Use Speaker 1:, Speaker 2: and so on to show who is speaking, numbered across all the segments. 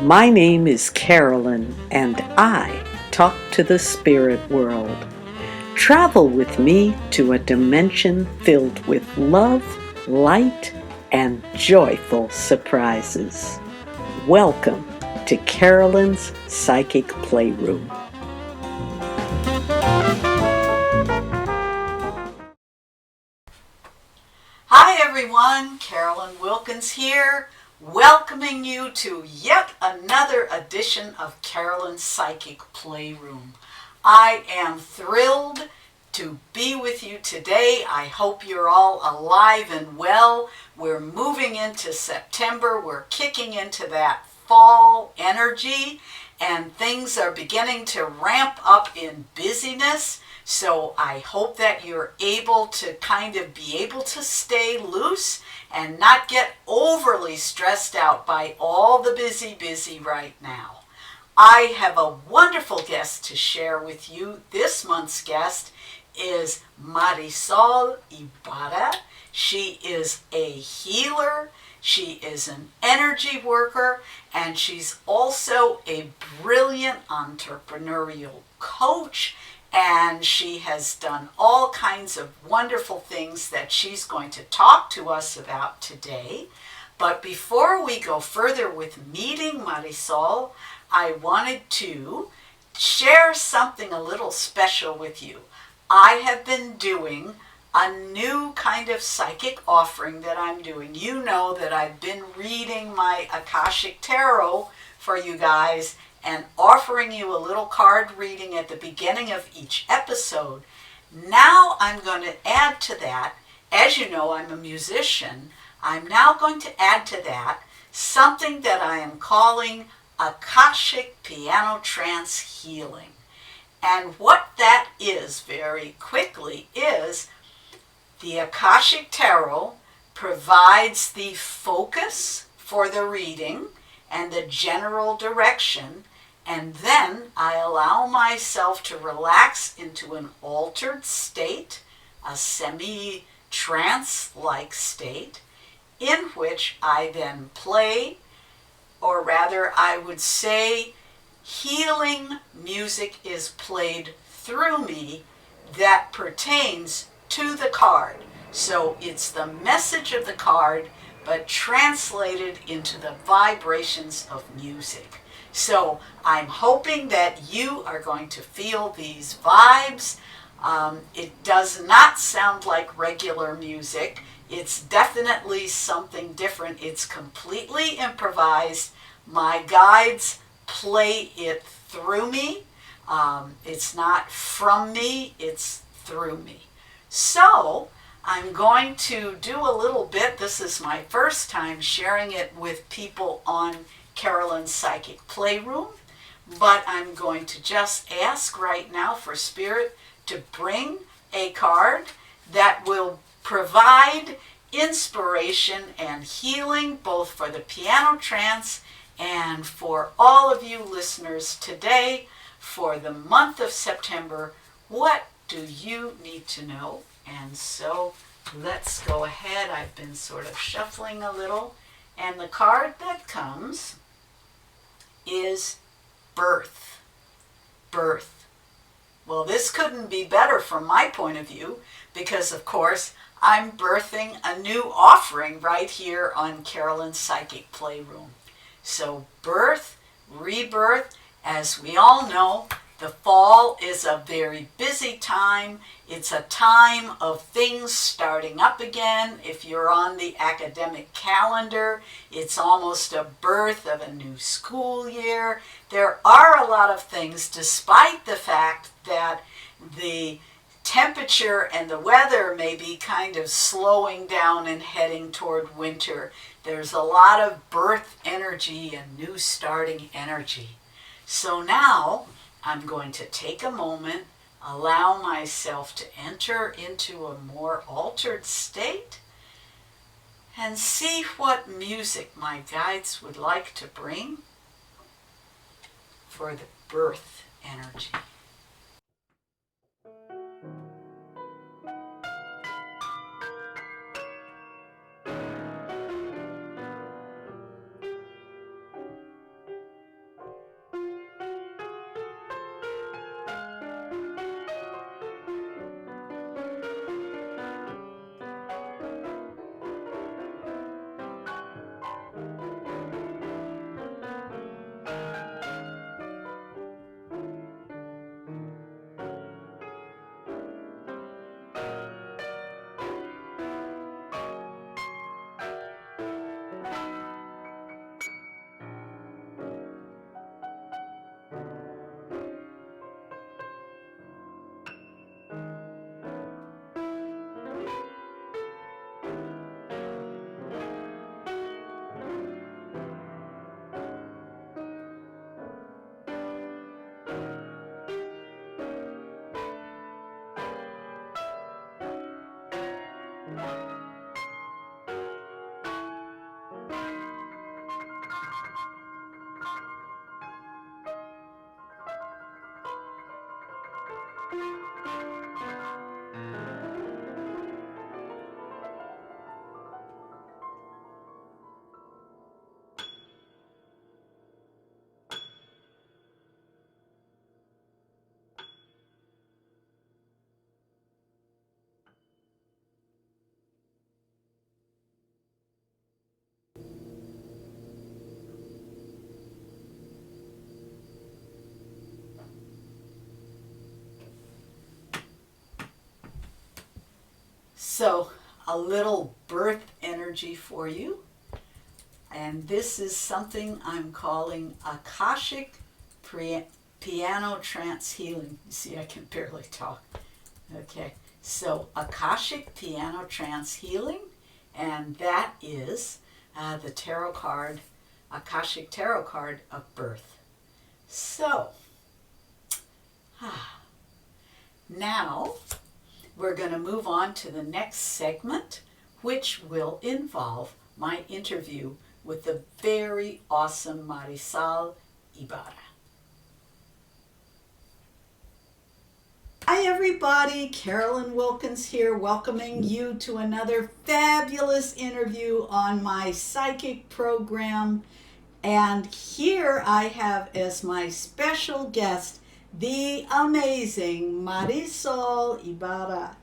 Speaker 1: My name is Carolyn, and I talk to the spirit world. Travel with me to a dimension filled with love, light, and joyful surprises. Welcome to Carolyn's Psychic Playroom.
Speaker 2: Hi everyone, Carolyn Wilkins here, welcoming you to yet another edition of Carolyn's Psychic Playroom. I am thrilled to be with you today. I hope you're all alive and well. We're moving into September. We're kicking into that fall energy, and things are beginning to ramp up in busyness. So I hope that you're able to be able to stay loose and not get overly stressed out by all the busy right now. I have a wonderful guest to share with you. This month's guest is Marisol Ybarra. She is a healer, she is an energy worker, and she's also a brilliant entrepreneurial coach, and she has done all kinds of wonderful things that she's going to talk to us about today. But before we go further with meeting Marisol, I wanted to share something a little special with you. I have been doing a new kind of psychic offering that I'm doing. You know that I've been reading my Akashic Tarot for you guys and offering you a little card reading at the beginning of each episode. Now I'm going to add to that, as you know, I'm a musician. I'm now going to add to that something that I am calling Akashic Piano Trance Healing. And what that is, very quickly, is the Akashic Tarot provides the focus for the reading and the general direction, and then I allow myself to relax into an altered state, a semi-trance-like state, in which I then play, or rather I would say healing music is played through me that pertains to the card. So it's the message of the card, but translated into the vibrations of music. So I'm hoping that you are going to feel these vibes. It does not sound like regular music. It's definitely something different. It's completely improvised. My guides play it through me. It's not from me, it's through me. So I'm going to do a little bit. This is my first time sharing it with people on Carolyn's Psychic Playroom, but I'm going to just ask right now for Spirit to bring a card that will provide inspiration and healing both for the piano trance and for all of you listeners today for the month of September. What do you need to know? And so let's go ahead. I've been sort of shuffling a little, and the card that comes is birth. Birth. Well, this couldn't be better from my point of view because, of course, I'm birthing a new offering right here on Carolyn's Psychic Playroom. So birth, rebirth, as we all know, the fall is a very busy time. It's a time of things starting up again. If you're on the academic calendar, it's almost a birth of a new school year. There are a lot of things, despite the fact that the temperature and the weather may be kind of slowing down and heading toward winter. There's a lot of birth energy and new starting energy. So now I'm going to take a moment, allow myself to enter into a more altered state, and see what music my guides would like to bring for the birth energy. So, a little birth energy for you. And this is something I'm calling Akashic Piano Trance Healing. You see, I can barely talk. Okay, so Akashic Piano Trance Healing, and that is the tarot card, Akashic Tarot card of birth. So, now we're going to move on to the next segment, which will involve my interview with the very awesome Marisol Ybarra. Hi everybody, Carolyn Wilkins here, welcoming you to another fabulous interview on my psychic program. And here I have as my special guest the amazing Marisol Ybarra.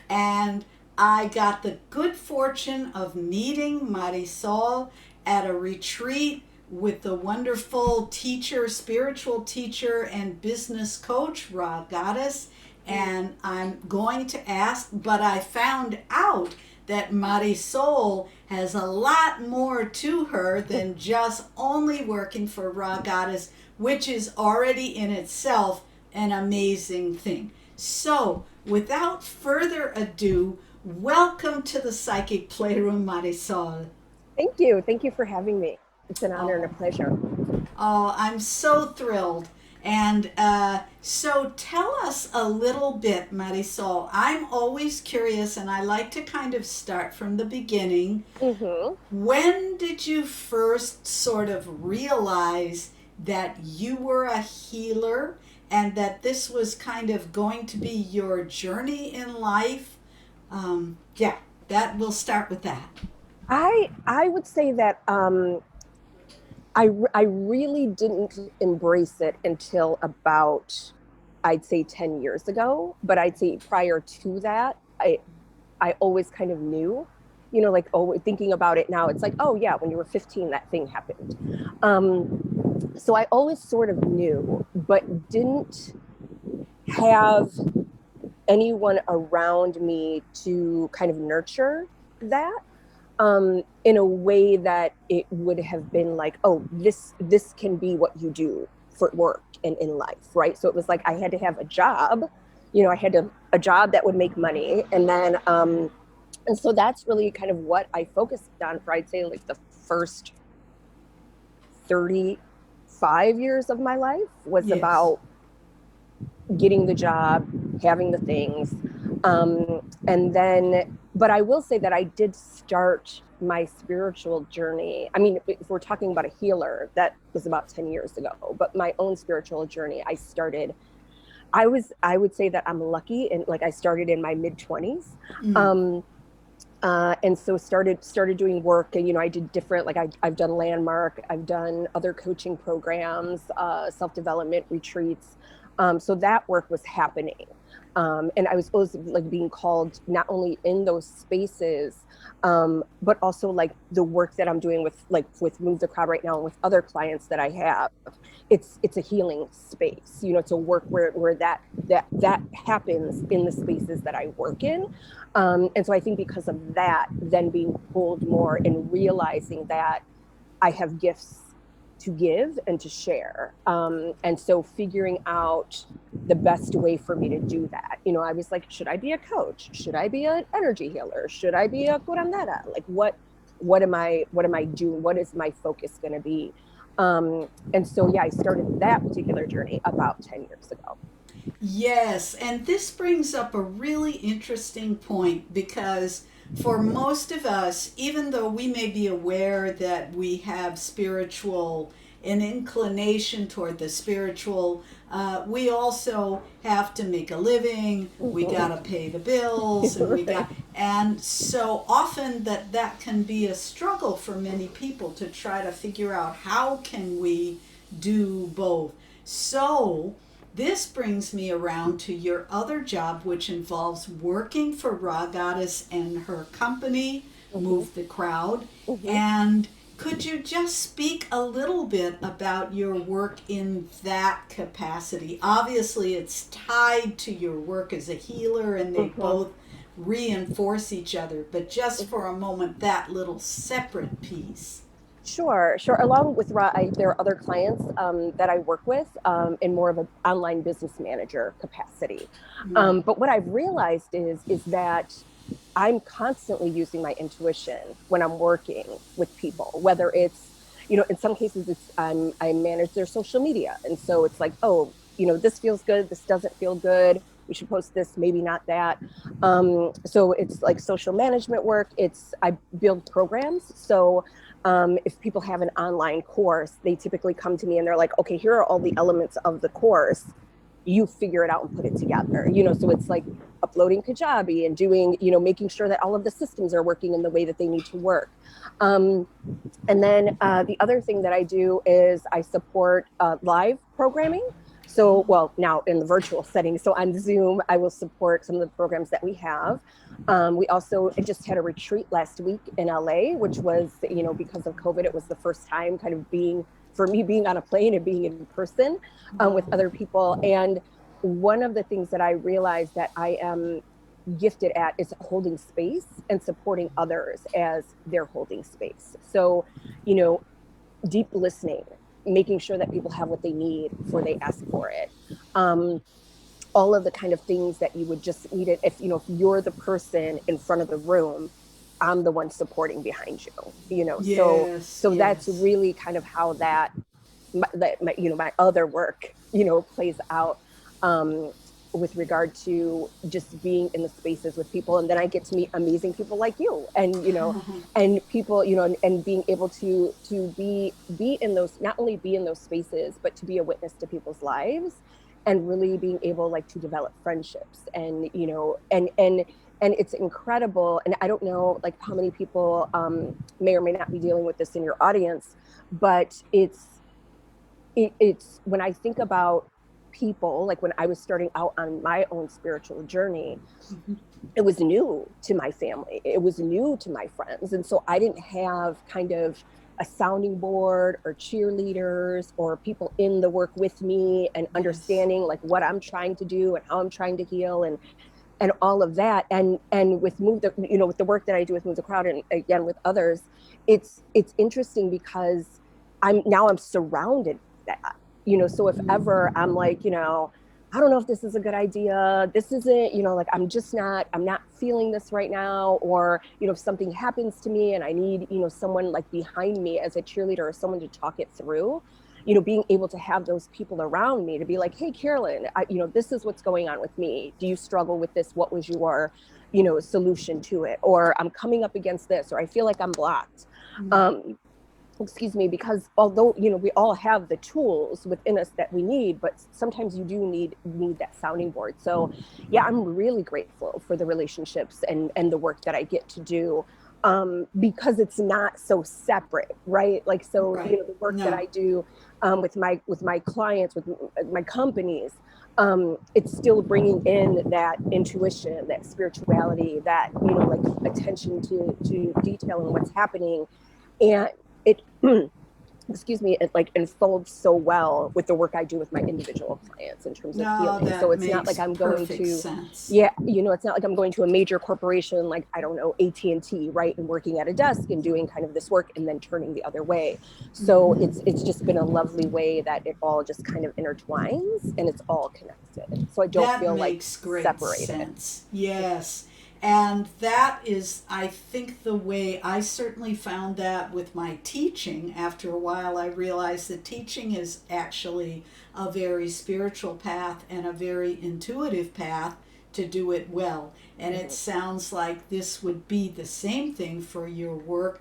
Speaker 2: And I got the good fortune of meeting Marisol at a retreat with the wonderful teacher, spiritual teacher, and business coach, Ra Goddess. And I'm going to ask, but I found out that Marisol has a lot more to her than just only working for Ra Goddess, which is already in itself an amazing thing. So, without further ado, welcome to the Psychic Playroom, Marisol.
Speaker 3: Thank you. Thank you for having me. It's an honor and a pleasure.
Speaker 2: Oh, I'm so thrilled. And so tell us a little bit, Marisol. I'm always curious, and I like to kind of start from the beginning.
Speaker 3: Mm-hmm.
Speaker 2: When did you first sort of realize that you were a healer and that this was kind of going to be your journey in life? Yeah, that we'll start with that.
Speaker 3: I would say that I really didn't embrace it until about, I'd say 10 years ago. But I'd say prior to that, I always kind of knew, like, oh, thinking about it now, it's like, oh yeah, when you were 15, that thing happened. So I always sort of knew, but didn't have anyone around me to kind of nurture that in a way that it would have been like, oh, this can be what you do for work and in life, right? So it was like I had to have a job, I had a job that would make money, and then and so that's really kind of what I focused on for, I'd say, like the first 35 years of my life was
Speaker 2: Yes.
Speaker 3: about getting the job, having the things. And then, but I will say that I did start my spiritual journey. I mean, if we're talking about a healer, that was about 10 years ago, but my own spiritual journey, I would say that I'm lucky, and like I started in my mid-20s. And so started doing work, and I did different, like I've done Landmark, I've done other coaching programs, self-development retreats. So that work was happening. And I was always like being called not only in those spaces, but also like the work that I'm doing with Move the Crowd right now and with other clients that I have. It's a healing space. It's a work where that happens in the spaces that I work in. And so I think because of that, then being pulled more and realizing that I have gifts to give and to share. And so figuring out the best way for me to do that. I was like, should I be a coach? Should I be an energy healer? Should I be a curandera? Like what am I doing? What is my focus going to be? And so, yeah, I started that particular journey about 10 years ago.
Speaker 2: Yes, and this brings up a really interesting point because for most of us, even though we may be aware that we have spiritual an inclination toward the spiritual. We also have to make a living. We
Speaker 3: Mhm.
Speaker 2: gotta pay the bills,
Speaker 3: Right.
Speaker 2: and so often that can be a struggle for many people to try to figure out how can we do both. So this brings me around to your other job, which involves working for Raw Goddess and her company,
Speaker 3: Mhm.
Speaker 2: Move the Crowd.
Speaker 3: Mhm.
Speaker 2: And could you just speak a little bit about your work in that capacity? Obviously, it's tied to your work as a healer, and they
Speaker 3: Mhm.
Speaker 2: both reinforce each other, but just for a moment, that little separate piece.
Speaker 3: Sure, sure. Along with there are other clients that I work with in more of an online business manager capacity.
Speaker 2: Mm.
Speaker 3: But what I've realized is that I'm constantly using my intuition when I'm working with people, whether it's, in some cases I manage their social media. And so it's like, oh, this feels good, this doesn't feel good. We should post this, maybe not that. So it's like social management work. I build programs. So if people have an online course, they typically come to me and they're like, okay, here are all the elements of the course. You figure it out and put it together. So it's like uploading Kajabi and doing, making sure that all of the systems are working in the way that they need to work. Um, and then the other thing that I do is I support live programming. So, well, now in the virtual setting. So on Zoom, I will support some of the programs that we have. We also just had a retreat last week in LA, which was, because of COVID, it was the first time kind of for me being on a plane and being in person with
Speaker 2: Wow.
Speaker 3: other people. And one of the things that I realized that I am gifted at is holding space and supporting others as they're holding space. So, you know, deep listening, making sure that people have what they need before they ask for it. Um, all of the kind of things that you would just need it if you're the person in front of the room, I'm the one supporting behind you. So
Speaker 2: Yes,
Speaker 3: so that's
Speaker 2: yes.
Speaker 3: really kind of how my other work plays out um, with regard to just being in the spaces with people, and then I get to meet amazing people like you, and people, and being able to be in those, not only be in those spaces, but to be a witness to people's lives, and really being able like to develop friendships, and and it's incredible. And I don't know like how many people may or may not be dealing with this in your audience, but it's when I think about people, like when I was starting out on my own spiritual journey, it was new to my family, it was new to my friends, and so I didn't have kind of a sounding board or cheerleaders or people in the work with me and
Speaker 2: Yes.
Speaker 3: understanding like what I'm trying to do and how I'm trying to heal and all of that. And with with the work that I do with Move the Crowd, and again with others, it's interesting because I'm surrounded by that. So if ever I'm like, I don't know if this is a good idea, this isn't, like I'm not feeling this right now, or if something happens to me and I need someone like behind me as a cheerleader or someone to talk it through, being able to have those people around me to be like, hey, Carolyn, this is what's going on with me. Do you struggle with this? What was your, solution to it? Or I'm coming up against this, or I feel like I'm blocked. Um, excuse me, because although, we all have the tools within us that we need, but sometimes you do need that sounding board. So yeah, I'm really grateful for the relationships and the work that I get to do, because it's not so separate, right? Like, so
Speaker 2: Right.
Speaker 3: the work that
Speaker 2: No.
Speaker 3: I do with my clients, with my companies, it's still bringing in that intuition, that spirituality, that like attention to detail and what's happening. And it excuse me, it like unfolds so well with the work I do with my individual clients in terms of
Speaker 2: No,
Speaker 3: healing. So
Speaker 2: that
Speaker 3: it's not like
Speaker 2: makes
Speaker 3: I'm going
Speaker 2: perfect
Speaker 3: to,
Speaker 2: sense.
Speaker 3: yeah, it's not like I'm going to a major corporation, like, I don't know, AT&T, right, and working at a desk and doing kind of this work and then turning the other way. So it's just been a lovely way that it all just kind of intertwines and it's all connected. So I don't
Speaker 2: That
Speaker 3: feel like
Speaker 2: makes great
Speaker 3: separated.
Speaker 2: sense. Yes. And that is, I think, the way I certainly found that with my teaching. After a while, I realized that teaching is actually a very spiritual path and a very intuitive path to do it well. And it
Speaker 3: Mhm.
Speaker 2: sounds like this would be the same thing for your work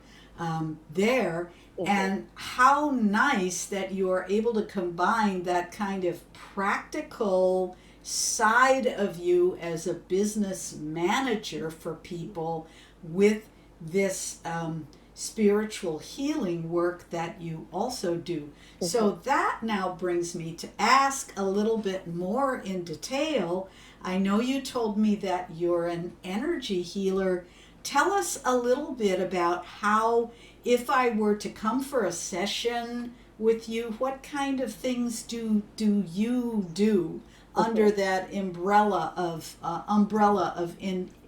Speaker 2: there.
Speaker 3: Mm-hmm.
Speaker 2: And how nice that you are able to combine that kind of practical side of you as a business manager for people with this spiritual healing work that you also do.
Speaker 3: Mm-hmm.
Speaker 2: So that now brings me to ask a little bit more in detail. I know you told me that you're an energy healer. Tell us a little bit about how, if I were to come for a session with you, what kind of things do you do
Speaker 3: Mm-hmm.
Speaker 2: under that umbrella of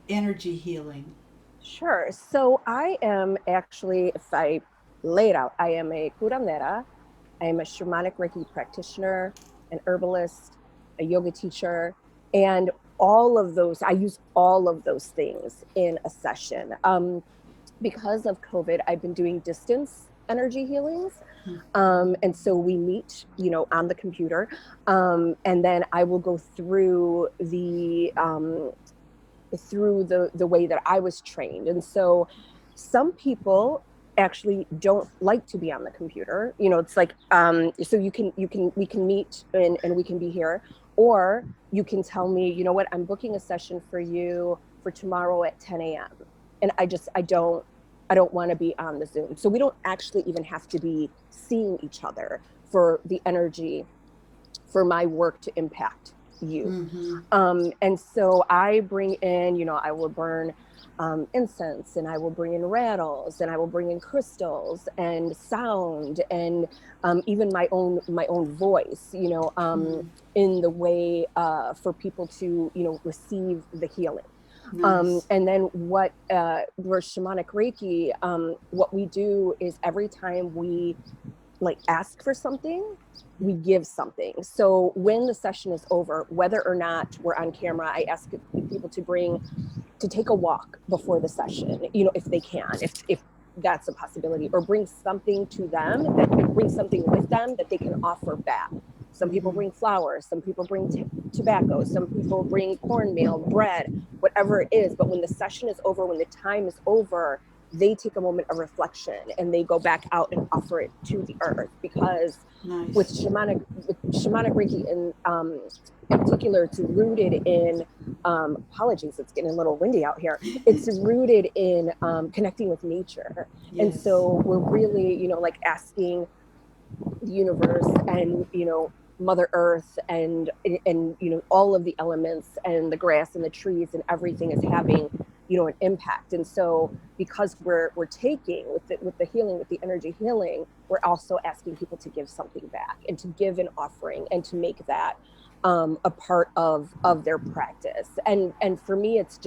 Speaker 2: energy healing?
Speaker 3: Sure. So I am actually, if I lay it out, I am a curandera. I am a shamanic Reiki practitioner, an herbalist, a yoga teacher, and all of those, I use all of those things in a session. Because of COVID, I've been doing distance energy healings. And so we meet, on the computer. And then I will go through the way that I was trained. And so some people actually don't like to be on the computer. It's like so we can meet and we can be here, or you can tell me, you know what, I'm booking a session for you for tomorrow at 10 a.m. And I don't want to be on the Zoom. So we don't actually even have to be seeing each other for the energy for my work to impact you.
Speaker 2: Mm-hmm.
Speaker 3: And so I bring in, I will burn incense, and I will bring in rattles, and I will bring in crystals and sound, and even my own voice,
Speaker 2: Mm-hmm.
Speaker 3: in the way for people to, receive the healing.
Speaker 2: Nice.
Speaker 3: And then what we're shamanic Reiki, what we do is every time we like ask for something, we give something. So when the session is over, whether or not we're on camera, I ask people to take a walk before the session, if they can, if that's a possibility, or bring something to them, that bring something with them that they can offer back. Some people
Speaker 2: Mm-hmm.
Speaker 3: bring flowers, some people bring tobacco, some people bring cornmeal, bread, whatever it is. But when the session is over, when the time is over, they take a moment of reflection and they go back out and offer it to the earth. Because with
Speaker 2: Nice.
Speaker 3: shamanic Reiki in particular, it's rooted in apologies, it's getting a little windy out here. It's rooted in connecting with nature. And
Speaker 2: Yes.
Speaker 3: so we're really, like asking the universe and, Mother Earth and all of the elements and the grass and the trees and everything is having, an impact. And so because we're taking with the healing, with the energy healing, we're also asking people to give something back and to give an offering and to make that a part of their practice. And for me, it's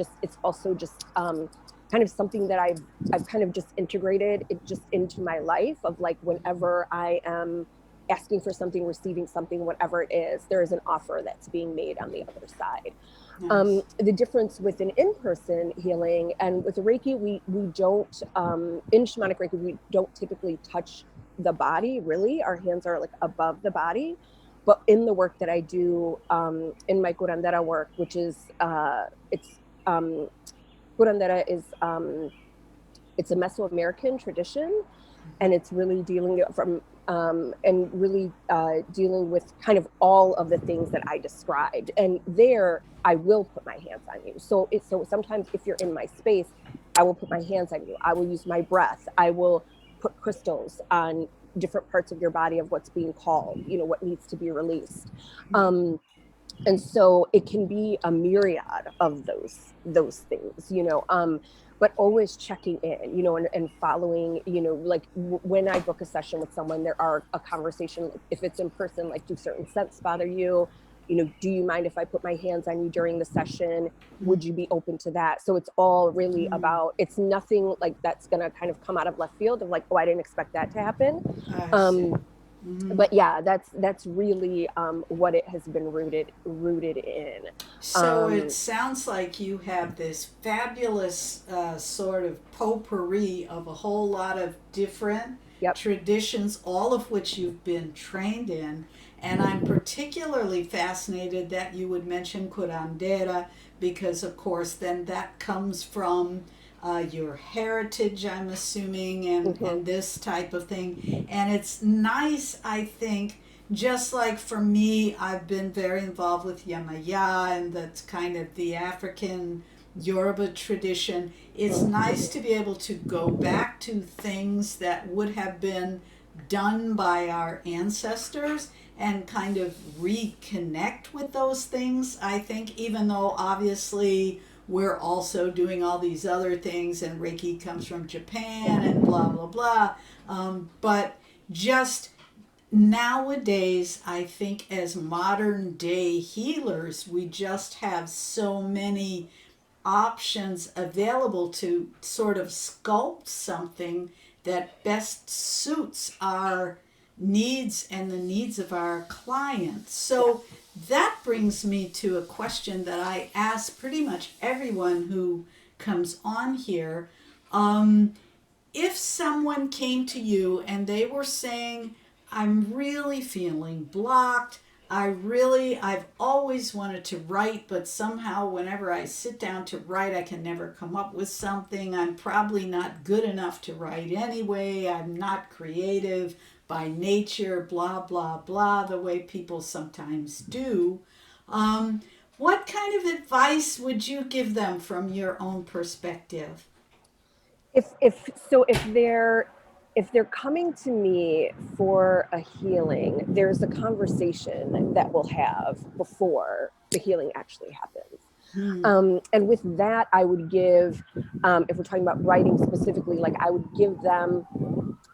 Speaker 3: also just kind of something that I've kind of just integrated it just into my life, of like, whenever I am asking for something, receiving something, whatever it is, there is an offer that's being made on the other side.
Speaker 2: Nice.
Speaker 3: The difference with an in-person healing and with Reiki, we don't, in shamanic Reiki, we don't typically touch the body, really. Our hands are like above the body. But in the work that I do, in my curandera work, which is, it's, curandera is, it's a Mesoamerican tradition, and it's really dealing from and really dealing with kind of all of the things that I described. And there, I will put my hands on you. So sometimes if you're in my space, I will put my hands on you. I will use my breath. I will put crystals on different parts of your body of what's being called, what needs to be released. Um, and so it can be a myriad of those things, but always checking in, and following, like when I book a session with someone, there are a conversation. Like, if it's in person, like, do certain scents bother you? Do you mind if I put my hands on you during the session? Would you be open to that? So it's all really
Speaker 2: Mm,
Speaker 3: about, it's nothing like that's going to kind of come out of left field of like, oh, I didn't expect that to happen.
Speaker 2: I see.
Speaker 3: um,
Speaker 2: Mm-hmm.
Speaker 3: but yeah, that's really what it has been rooted in.
Speaker 2: So it
Speaker 3: Um,
Speaker 2: sounds like you have this fabulous sort of potpourri of a whole lot of different
Speaker 3: yep.
Speaker 2: traditions, all of which you've been trained in. And I'm particularly fascinated that you would mention curandera because, of course, then that comes from your heritage, I'm assuming,
Speaker 3: Hmm.
Speaker 2: and this type of thing. And it's nice, I think, just like for me, I've been very involved with Yamaya, and that's kind of the African Yoruba tradition. It's nice to be able to go back to things that would have been done by our ancestors and kind of reconnect with those things, I think, even though obviously we're also doing all these other things and Reiki comes from Japan and blah, blah, blah. But just nowadays, I think as modern day healers, we just have so many options available to sort of sculpt something that best suits our needs and the needs of our clients.
Speaker 3: Yeah.
Speaker 2: So that brings me to a question that I ask pretty much everyone who comes on here. Um, if someone came to you and they were saying, I'm really feeling blocked, I've always wanted to write, but somehow whenever I sit down to write, I can never come up with something. I'm probably not good enough to write anyway. I'm not creative by nature, blah, blah, blah, the way people sometimes do. Um, what kind of advice would you give them from your own perspective?
Speaker 3: If they're coming to me for a healing, there's a conversation that we'll have before the healing actually happens.
Speaker 2: Hmm.
Speaker 3: And with that, I would give, if we're talking about writing specifically, like I would give them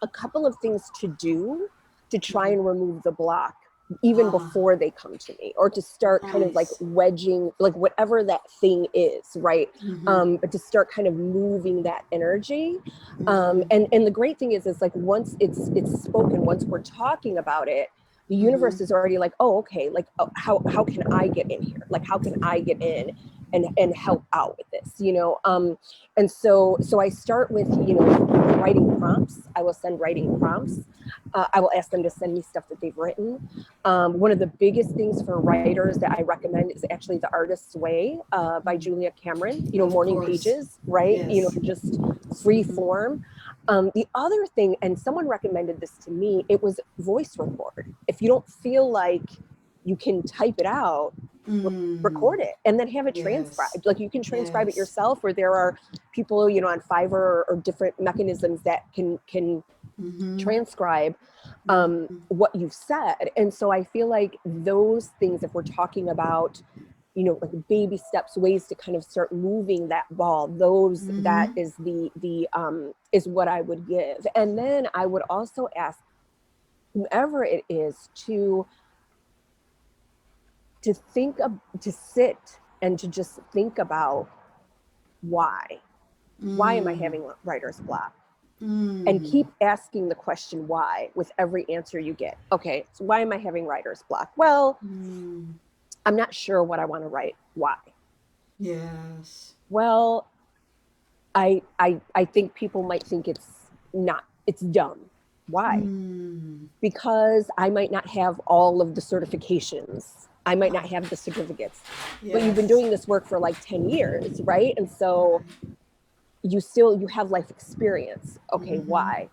Speaker 3: a couple of things to do to try and remove the block even
Speaker 2: Ah,
Speaker 3: before they come to me, or to start kind of like
Speaker 2: nice.
Speaker 3: wedging, like whatever that thing is, right?
Speaker 2: Mm-hmm.
Speaker 3: But to start kind of moving that energy.
Speaker 2: Mm-hmm.
Speaker 3: And the great thing is like once it's spoken, once we're talking about it, the
Speaker 2: Mm-hmm.
Speaker 3: universe is already like, oh, okay, like, oh, how can I get in here, like how can I get in and help out with this, and so I start with, writing prompts. I will send writing prompts. I will ask them to send me stuff that they've written. One of the biggest things for writers that I recommend is actually The Artist's Way by Julia Cameron,
Speaker 2: Of
Speaker 3: morning
Speaker 2: course.
Speaker 3: pages, right?
Speaker 2: Yes.
Speaker 3: Just free
Speaker 2: Mm-hmm.
Speaker 3: form. The other thing, and someone recommended this to me, it was voice record. If you don't feel like you can type it out,
Speaker 2: Mm.
Speaker 3: record it and then have it
Speaker 2: Yes.
Speaker 3: transcribed. Like you can transcribe it
Speaker 2: Yes.
Speaker 3: yourself, or there are people, on Fiverr or different mechanisms that can
Speaker 2: Mm-hmm.
Speaker 3: transcribe what you've said. And so I feel like those things, if we're talking about, like baby steps, ways to kind of start moving that ball, that
Speaker 2: Mm-hmm.
Speaker 3: is the is what I would give. And then I would also ask whoever it is to think of, to sit and to just think about why am I
Speaker 2: Mm.
Speaker 3: having writer's block, and
Speaker 2: Mm.
Speaker 3: keep asking the question why with every answer you get. Okay, so why am I having writer's block? Well,
Speaker 2: Mm.
Speaker 3: I'm not sure what I want to write. Why?
Speaker 2: Yes.
Speaker 3: Well, I think people might think it's dumb. Why?
Speaker 2: Mm.
Speaker 3: Because I might not have all of the certifications. I might not
Speaker 2: Ah,
Speaker 3: have the certificates. But you've been
Speaker 2: yes.
Speaker 3: doing this work for like 10 years, right? And so
Speaker 2: Right.
Speaker 3: you have life experience. Okay,
Speaker 2: Mm-hmm.
Speaker 3: why?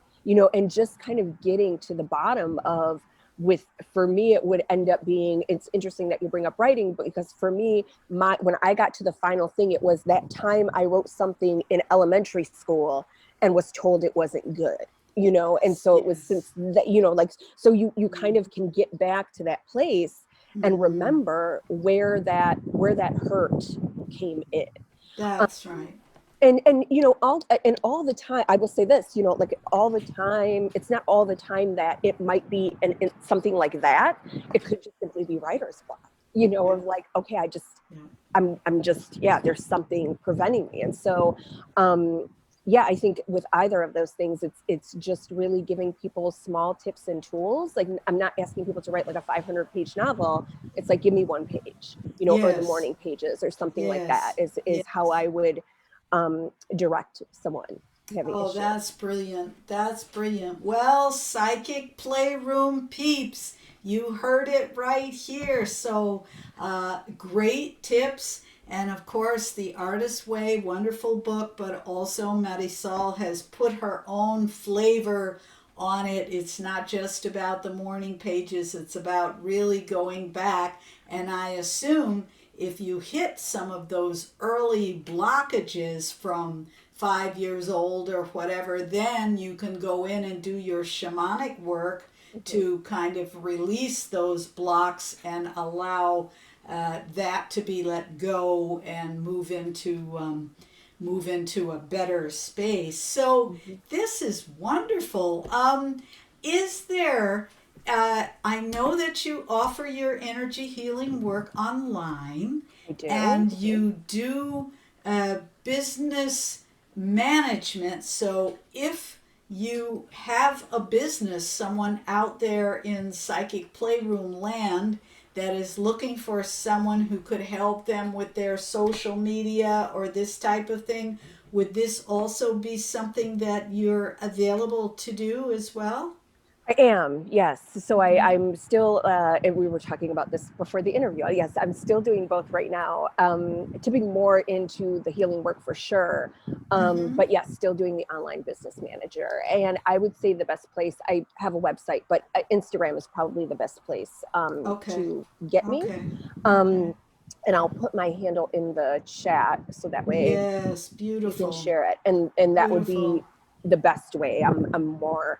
Speaker 3: And just kind of getting to the bottom of, with, for me it would end up being, it's interesting that you bring up writing, because for me, when I got to the final thing, it was that time I wrote something in elementary school and was told it wasn't good, and
Speaker 2: Yes.
Speaker 3: so it was,
Speaker 2: Yes.
Speaker 3: since that, like, so you kind of can get back to that place and
Speaker 2: Mm-hmm.
Speaker 3: remember where that hurt came in.
Speaker 2: That's right.
Speaker 3: And all the time, I will say this, like all the time, it's not all the time that it might be something like that. It could just simply be writer's block,
Speaker 2: Yeah.
Speaker 3: of like, okay,
Speaker 2: Yeah.
Speaker 3: I'm just, yeah, there's something preventing me. And so yeah, I think with either of those things, it's just really giving people small tips and tools. Like, I'm not asking people to write like a 500-page novel. It's like, give me one page, or the
Speaker 2: Yes.
Speaker 3: morning pages or something like that,
Speaker 2: Yes.
Speaker 3: is how
Speaker 2: Yes.
Speaker 3: I would direct someone having
Speaker 2: Oh,
Speaker 3: issue.
Speaker 2: that's brilliant. That's brilliant. Well, Psychic Playroom peeps, you heard it right here. So, great tips. And of course, The Artist's Way, wonderful book, but also Marisol has put her own flavor on it. It's not just about the morning pages, it's about really going back. And I assume if you hit some of those early blockages from 5 years old or whatever, then you can go in and do your shamanic work to kind of release those blocks and allow that to be let go and move into a better space. So this is wonderful. Is there? I know that you offer your energy healing work online,
Speaker 3: I do.
Speaker 2: and you do business management. So if you have a business, someone out there in psychic playroom land that is looking for someone who could help them with their social media or this type of thing, would this also be something that you're available to do as well?
Speaker 3: I am, yes. So I'm still, and we were talking about this before the interview. Yes, I'm still doing both right now, tipping more into the healing work for sure. But yes, still doing the online business manager. And I would say the best place, I have a website, but Instagram is probably the best place
Speaker 2: Okay.
Speaker 3: to get me.
Speaker 2: Okay. Okay.
Speaker 3: Um, and I'll put my handle in the chat so that way
Speaker 2: Yes,
Speaker 3: you can
Speaker 2: beautiful.
Speaker 3: share it. And that would be
Speaker 2: Beautiful.
Speaker 3: the best way. I'm more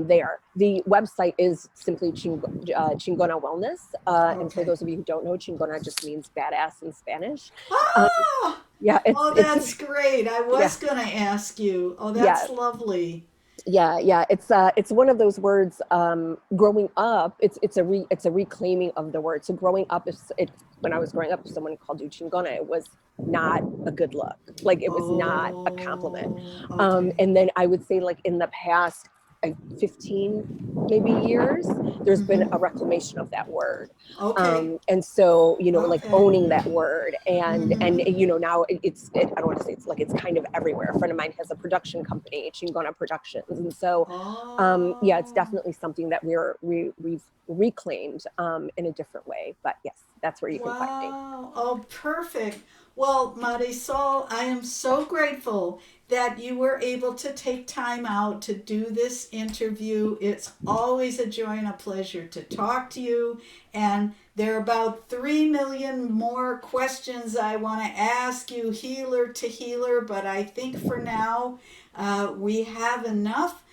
Speaker 3: there. The website is simply Chingona Wellness. And for
Speaker 2: Okay.
Speaker 3: those of you who don't know, Chingona just means badass in Spanish. Um,
Speaker 2: Ah!
Speaker 3: yeah,
Speaker 2: Oh,
Speaker 3: it's
Speaker 2: that's great. I
Speaker 3: yeah,
Speaker 2: was going to ask you. Oh,
Speaker 3: yeah,
Speaker 2: that's lovely.
Speaker 3: yeah. It's one of those words. Growing up, it's a reclaiming of the word. So growing up, when I was growing up, if someone called you Chingona, it was not a good look. Like it was not a compliment.
Speaker 2: Oh, okay.
Speaker 3: And then I would say, like in the past 15 maybe years, there's been a reclamation of that word.
Speaker 2: Okay.
Speaker 3: And so, like
Speaker 2: Okay.
Speaker 3: owning that word, and now I don't want to say it's like it's kind of everywhere. A friend of mine has a production company, Chingona Productions, and so yeah, it's
Speaker 2: Oh,
Speaker 3: definitely something that we've reclaimed in a different way. But yes, that's where you can find me.
Speaker 2: wow. Oh, perfect. Well, Marisol, I am so grateful that you were able to take time out to do this interview. It's always a joy and a pleasure to talk to you. And there are about 3 million more questions I want to ask you, healer to healer, but I think for now we have enough.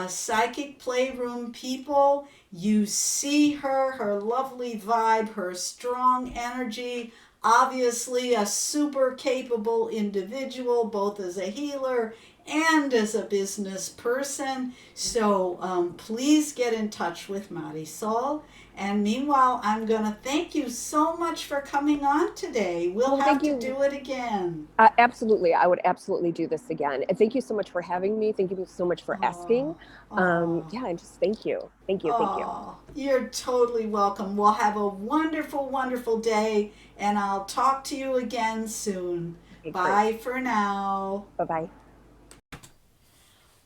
Speaker 2: Psychic Playroom people, you see her lovely vibe, her strong energy, obviously a super capable individual, both as a healer and as a business person. So please get in touch with Marisol. And meanwhile, I'm going to thank you so much for coming on today. We'll
Speaker 3: Well,
Speaker 2: have
Speaker 3: thank
Speaker 2: to
Speaker 3: you.
Speaker 2: do it again.
Speaker 3: Absolutely. I would absolutely do this again. And thank you so much for having me. Thank you so much for
Speaker 2: Oh,
Speaker 3: asking.
Speaker 2: oh.
Speaker 3: Yeah, and just thank you. Thank you. Thank you.
Speaker 2: Oh, you're totally welcome. We'll have a wonderful, wonderful day, and I'll talk to you again soon.
Speaker 3: Okay, great.
Speaker 2: Bye for now.
Speaker 3: Bye bye.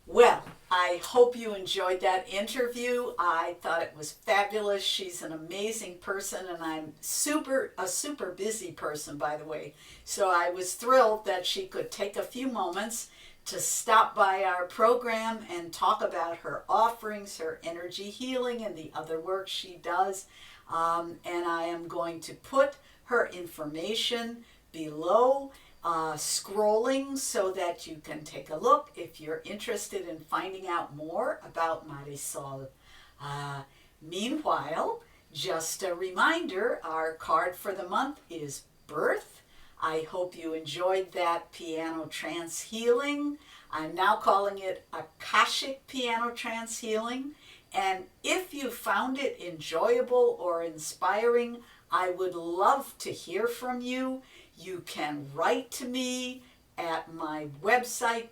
Speaker 2: Well, I hope you enjoyed that interview. I thought it was fabulous. She's an amazing person, and I'm a super busy person, by the way. So I was thrilled that she could take a few moments to stop by our program and talk about her offerings, her energy healing, and the other work she does. And I am going to put her information below, scrolling, so that you can take a look if you're interested in finding out more about Marisol. Meanwhile, just a reminder, our card for the month is birth. I hope you enjoyed that piano trance healing. I'm now calling it Akashic Piano Trance Healing. And if you found it enjoyable or inspiring, I would love to hear from you. You can write to me at my website,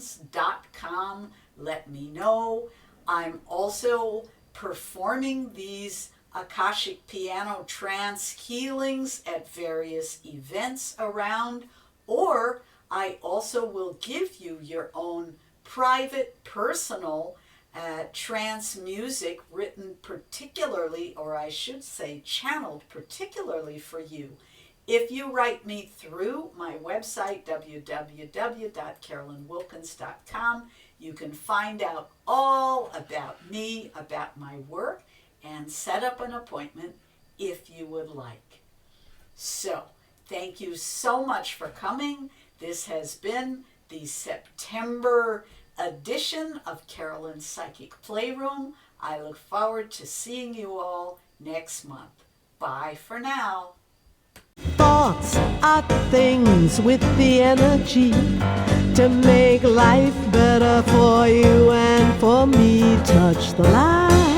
Speaker 2: www.carolynwilkins.com. Let me know. I'm also performing these Akashic Piano Trance healings at various events around, or I also will give you your own private, personal trance music written particularly, or I should say channeled particularly for you. If you write me through my website, www.carolynwilkins.com, you can find out all about me, about my work, and set up an appointment if you would like. So, thank you so much for coming. This has been the September edition of Carolyn's Psychic Playroom. I look forward to seeing you all next month. Bye for now.
Speaker 4: Thoughts are things with the energy to make life better for you and for me. Touch the light.